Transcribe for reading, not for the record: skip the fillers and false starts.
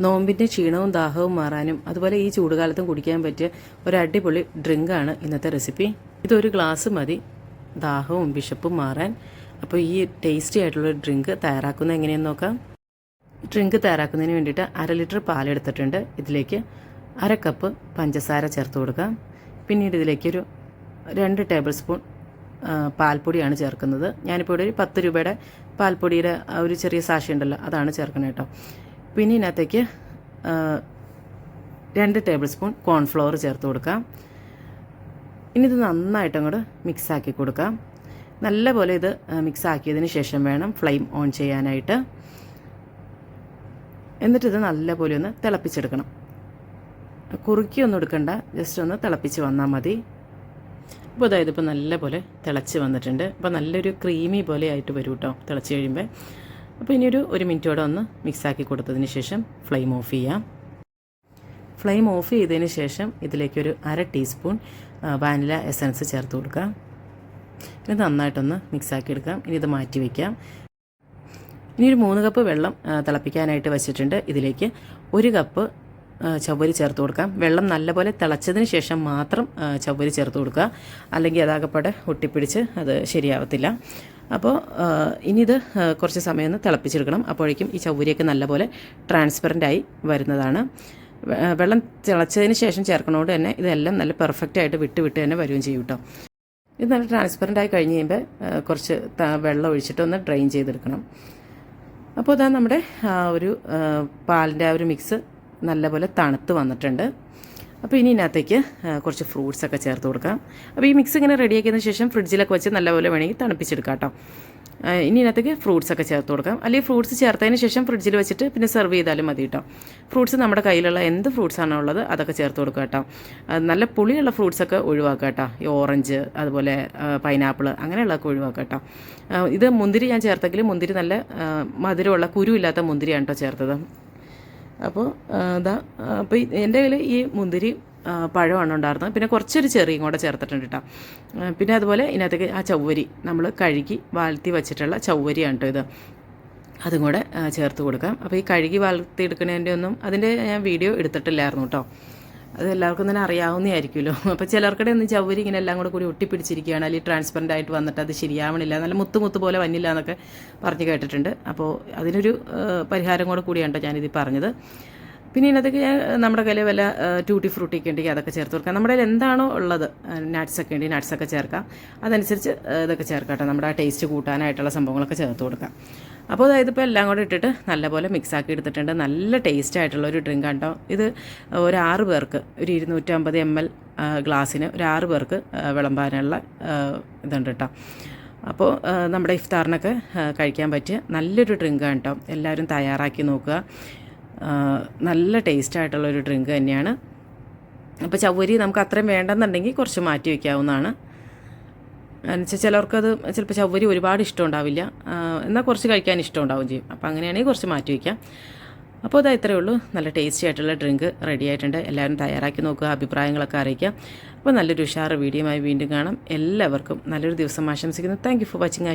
നോമ്പിൻ്റെ ക്ഷീണവും ദാഹവും മാറാനും അതുപോലെ ഈ ചൂടുകാലത്തും കുടിക്കാൻ പറ്റിയ ഒരു അടിപൊളി ഡ്രിങ്കാണ് ഇന്നത്തെ റെസിപ്പി. ഇതൊരു ഗ്ലാസ് മതി ദാഹവും വിശപ്പും മാറാൻ. അപ്പോൾ ഈ ടേസ്റ്റി ആയിട്ടുള്ള ഡ്രിങ്ക് തയ്യാറാക്കുന്നത് എങ്ങനെയെന്ന് നോക്കാം. ഡ്രിങ്ക് തയ്യാറാക്കുന്നതിന് വേണ്ടിയിട്ട് 1/2 ലിറ്റർ പാലെടുത്തിട്ടുണ്ട്. ഇതിലേക്ക് 1/2 കപ്പ് പഞ്ചസാര ചേർത്ത് കൊടുക്കാം. പിന്നീട് ഇതിലേക്കൊരു 2 ടേബിൾ സ്പൂൺ പാൽപ്പൊടിയാണ് ചേർക്കുന്നത്. ഞാനിപ്പോൾ ഇവിടെ ഒരു 10 രൂപയുടെ പാൽപ്പൊടിയുടെ ഒരു ചെറിയ സാഷ ഉണ്ടല്ലോ, അതാണ് ചേർക്കുന്നത് കേട്ടോ. പിന്നെ ഇതിനകത്തേക്ക് 2 ടേബിൾ സ്പൂൺ കോൺഫ്ലവർ ചേർത്ത് കൊടുക്കാം. ഇനി ഇത് നന്നായിട്ട് അങ്ങോട്ട് മിക്സാക്കി കൊടുക്കാം. നല്ലപോലെ ഇത് മിക്സാക്കിയതിന് ശേഷം വേണം ഫ്ലെയിം ഓൺ ചെയ്യാനായിട്ട്. എന്നിട്ടിത് നല്ലപോലെ ഒന്ന് തിളപ്പിച്ചെടുക്കണം. കുറുക്കിയൊന്നും എടുക്കണ്ട, ജസ്റ്റ് ഒന്ന് തിളപ്പിച്ച് വന്നാൽ മതി. അപ്പോൾ അതായത് ഇപ്പോൾ നല്ലപോലെ തിളച്ച് വന്നിട്ടുണ്ട്. അപ്പോൾ നല്ലൊരു ക്രീമി പോലെ ആയിട്ട് വരും കേട്ടോ തിളച്ച് കഴിയുമ്പോൾ. അപ്പോൾ ഇനിയൊരു 1 മിനിറ്റോടെ ഒന്ന് മിക്സാക്കി കൊടുത്തതിന് ശേഷം ഫ്ലെയിം ഓഫ് ചെയ്യാം. ഫ്ലെയിം ഓഫ് ചെയ്തതിന് ശേഷം ഇതിലേക്കൊരു 1/2 ടീസ്പൂൺ വാനില എസൻസ് ചേർത്ത് കൊടുക്കാം. ഇത് നന്നായിട്ടൊന്ന് മിക്സാക്കി എടുക്കാം. ഇനി ഇത് മാറ്റി വയ്ക്കാം. ഇനി ഒരു 3 കപ്പ് വെള്ളം തിളപ്പിക്കാനായിട്ട് വെച്ചിട്ടുണ്ട്. ഇതിലേക്ക് 1 കപ്പ് ചവ്വരി ചേർത്ത് കൊടുക്കാം. വെള്ളം നല്ലപോലെ തിളച്ചതിന് ശേഷം മാത്രം ചവ്വരി ചേർത്ത് കൊടുക്കുക, അല്ലെങ്കിൽ അതാകപ്പാടെ ഒട്ടിപ്പിടിച്ച് അത് ശരിയാവത്തില്ല. അപ്പോൾ ഇനി ഇത് കുറച്ച് സമയം ഒന്ന് തിളപ്പിച്ചെടുക്കണം. അപ്പോഴേക്കും ഈ ചവ്വരിയൊക്കെ നല്ലപോലെ ട്രാൻസ്പെറൻ്റായി വരുന്നതാണ്. വെള്ളം തിളച്ചതിന് ശേഷം ചേർക്കണോണ്ട് തന്നെ ഇതെല്ലാം നല്ല പെർഫെക്റ്റായിട്ട് വിട്ട് തന്നെ വരികയും ചെയ്യും കേട്ടോ. ഇത് നല്ല ട്രാൻസ്പെറൻ്റായി കഴിഞ്ഞ് കഴിയുമ്പോൾ കുറച്ച് വെള്ളം ഒഴിച്ചിട്ട് ഒന്ന് ഡ്രെയിൻ ചെയ്തെടുക്കണം. അപ്പോൾ ഇതാ നമ്മുടെ ഒരു പാലിൻ്റെ ആ ഒരു മിക്സ് നല്ലപോലെ തണുത്ത് വന്നിട്ടുണ്ട്. അപ്പോൾ ഇനി ഇതിനകത്തേക്ക് കുറച്ച് ഫ്രൂട്ട്സൊക്കെ ചേർത്ത് കൊടുക്കാം. അപ്പോൾ ഈ മിക്സ് ഇങ്ങനെ റെഡിയാക്കിയതിന് ശേഷം ഫ്രിഡ്ജിലൊക്കെ വെച്ച് നല്ലപോലെ വേണമെങ്കിൽ തണുപ്പിച്ചെടുക്കാം കേട്ടോ. ഇനി ഇതിനകത്തേക്ക് ഫ്രൂട്ട്സൊക്കെ ചേർത്ത് കൊടുക്കാം. അല്ലെങ്കിൽ ഫ്രൂട്ട്സ് ചേർത്തതിന് ശേഷം ഫ്രിഡ്ജിൽ വെച്ചിട്ട് പിന്നെ സെർവ് ചെയ്താലും മതി കേട്ടോ. ഫ്രൂട്ട്സ് നമ്മുടെ കയ്യിലുള്ള എന്ത് ഫ്രൂട്ട്സാണോ ഉള്ളത് അതൊക്കെ ചേർത്ത് കൊടുക്കുക കേട്ടോ. നല്ല പുളിയുള്ള ഫ്രൂട്ട്സൊക്കെ ഒഴിവാക്കുക കേട്ടോ. ഈ ഓറഞ്ച് അതുപോലെ പൈനാപ്പിൾ അങ്ങനെയുള്ളതൊക്കെ ഒഴിവാക്കുക കേട്ടോ. ഇത് മുന്തിരി ഞാൻ ചേർത്തെങ്കിൽ മുന്തിരി നല്ല മധുരമുള്ള കുരുവില്ലാത്ത മുന്തിരിയാണ് കേട്ടോ ചേർത്തത്. അപ്പോൾ അപ്പോൾ എൻ്റെ കയ്യിൽ ഈ മുന്തിരി പഴമാണ് ഉണ്ടായിരുന്നത്. പിന്നെ കുറച്ചൊരു ചെറിയും കൂടെ ചേർത്തിട്ടുണ്ട് കേട്ടോ. പിന്നെ അതുപോലെ ഇതിനകത്തേക്ക് ആ ചവ്വരി നമ്മൾ കഴുകി വാഴ്ത്തി വെച്ചിട്ടുള്ള ചവ്വരിയാണ് കേട്ടോ ഇത്. അതും കൂടെ ചേർത്ത് കൊടുക്കാം. അപ്പോൾ ഈ കഴുകി വാഴ്ത്തി എടുക്കുന്നതിൻ്റെ ഒന്നും അതിൻ്റെ ഞാൻ വീഡിയോ എടുത്തിട്ടില്ലായിരുന്നു കേട്ടോ. അത് എല്ലാവർക്കും തന്നെ അറിയാവുന്നതായിരിക്കുമല്ലോ. അപ്പോൾ ചിലർക്കിടെ ഒന്നും ചവ്വരി ഇങ്ങനെ എല്ലാം കൂടി ഒട്ടിപ്പിടിച്ചിരിക്കുകയാണ്, അല്ലെങ്കിൽ ട്രാൻസ്പെറൻ്റ് ആയിട്ട് വന്നിട്ട് അത് ശരിയാവണില്ല, നല്ല മുത്ത് പോലെ വന്നില്ല എന്നൊക്കെ പറഞ്ഞ് കേട്ടിട്ടുണ്ട്. അപ്പോൾ അതിനൊരു പരിഹാരം കൂടിയാണ് കേട്ടോ ഞാനിത് പറഞ്ഞത്. പിന്നെ ഇതിനകത്തേക്ക് നമ്മുടെ കയ്യിൽ വല്ല ട്യൂട്ടി ഫ്രൂട്ടിയൊക്കെ ഉണ്ടെങ്കിൽ അതൊക്കെ ചേർത്ത് കൊടുക്കാം. നമ്മുടെ കയ്യിൽ എന്താണോ ഉള്ളത്, നട്ട്സൊക്കെ ഉണ്ടെങ്കിൽ നട്ട്സൊക്കെ ചേർക്കാം. അതനുസരിച്ച് ഇതൊക്കെ ചേർക്കാം കേട്ടോ. നമ്മുടെ ആ ടേസ്റ്റ് കൂട്ടാനായിട്ടുള്ള സംഭവങ്ങളൊക്കെ ചേർത്ത് കൊടുക്കാം. അപ്പോൾ അതായത് ഇപ്പോൾ എല്ലാം കൂടെ ഇട്ടിട്ട് നല്ലപോലെ മിക്സാക്കി എടുത്തിട്ടുണ്ട്. നല്ല ടേസ്റ്റ് ആയിട്ടുള്ള ഒരു ഡ്രിങ്ക് കേട്ടോ ഇത്. ഒരു 6 പേർക്ക് ഒരു 250 ml ഗ്ലാസ്സിന് ഒരു 6 പേർക്ക് വിളമ്പാനുള്ള ഇതുണ്ട് കേട്ടോ. അപ്പോൾ നമ്മുടെ ഇഫ്താറിനൊക്കെ കഴിക്കാൻ പറ്റിയ നല്ലൊരു ഡ്രിങ്കാണ് കേട്ടോ. എല്ലാവരും തയ്യാറാക്കി നോക്കുക. നല്ല ടേസ്റ്റായിട്ടുള്ളൊരു ഡ്രിങ്ക് തന്നെയാണ്. അപ്പോൾ ചവ്വരി നമുക്ക് അത്രയും വേണ്ടെന്നുണ്ടെങ്കിൽ കുറച്ച് മാറ്റി വയ്ക്കാവുന്നതാണ്. എന്നുവെച്ചാൽ ചിലർക്കത് ചിലപ്പോൾ ചവ്വരി ഒരുപാട് ഇഷ്ടം ഉണ്ടാവില്ല, എന്നാൽ കുറച്ച് കഴിക്കാൻ ഇഷ്ടം ഉണ്ടാവുകയും ചെയ്യും. അപ്പോൾ അങ്ങനെയാണെങ്കിൽ കുറച്ച് മാറ്റി വയ്ക്കാം. അപ്പോൾ അതാ ഇത്രയേ ഉള്ളൂ. നല്ല ടേസ്റ്റി ആയിട്ടുള്ള ഡ്രിങ്ക് റെഡി ആയിട്ടുണ്ട്. എല്ലാവരും തയ്യാറാക്കി നോക്കുക, അഭിപ്രായങ്ങളൊക്കെ അറിയിക്കുക. അപ്പോൾ നല്ലൊരു ഉഷാറ് വീഡിയോയുമായി വീണ്ടും കാണാം. എല്ലാവർക്കും നല്ലൊരു ദിവസം ആശംസിക്കുന്നു. Thank you for watching.